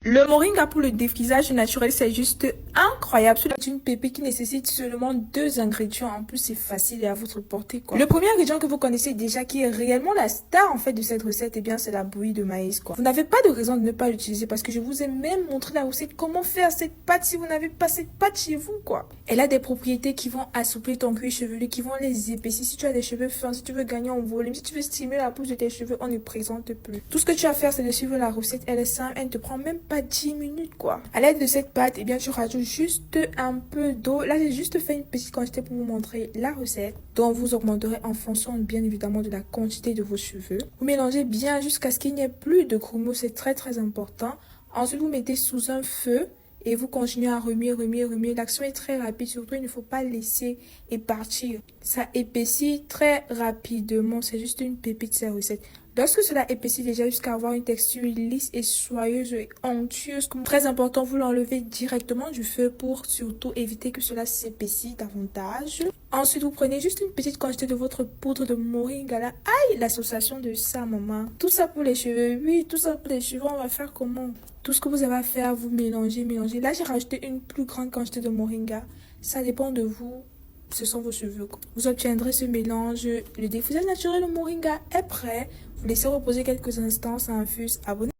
Le moringa pour le défrisage naturel, c'est juste incroyable. C'est une pépite qui nécessite seulement 2 ingrédients. En plus, c'est facile et à votre portée, quoi. Le premier ingrédient que vous connaissez déjà, qui est réellement la star, en fait, de cette recette, eh bien, c'est la bouillie de maïs, quoi. Vous n'avez pas de raison de ne pas l'utiliser parce que je vous ai même montré la recette, comment faire cette pâte si vous n'avez pas cette pâte chez vous, quoi. Elle a des propriétés qui vont assouplir ton cuir chevelu, qui vont les épaissir. Si tu as des cheveux fins, si tu veux gagner en volume, si tu veux stimuler la pousse de tes cheveux, on ne présente plus. Tout ce que tu as à faire, c'est de suivre la recette. Elle est simple, elle ne te prend même pas 10 minutes, quoi. À l'aide de cette pâte, eh bien, tu rajoutes juste un peu d'eau. Là, j'ai juste fait une petite quantité pour vous montrer la recette, dont vous augmenterez en fonction, bien évidemment, de la quantité de vos cheveux. Vous mélangez bien jusqu'à ce qu'il n'y ait plus de grumeaux. C'est très, très important. Ensuite, vous mettez sous un feu et vous continuez à remuer. L'action est très rapide. Surtout, il ne faut pas laisser épartir. Ça épaissit très rapidement. C'est juste une pépite, cette recette. Lorsque cela épaissit déjà jusqu'à avoir une texture lisse et soyeuse et onctueuse, très important, vous l'enlevez directement du feu pour surtout éviter que cela s'épaississe davantage. Ensuite, vous prenez juste une petite quantité de votre poudre de moringa là. Aïe, l'association de ça, maman. Tout ça pour les cheveux. Oui, tout ça pour les cheveux. On va faire comment? Tout ce que vous avez à faire, vous mélangez. Là, j'ai rajouté une plus grande quantité de moringa. Ça dépend de vous. Ce sont vos cheveux. Vous obtiendrez ce mélange. Le défrisage naturel de moringa est prêt. Vous laissez reposer quelques instants, ça infuse. Abonnez-vous.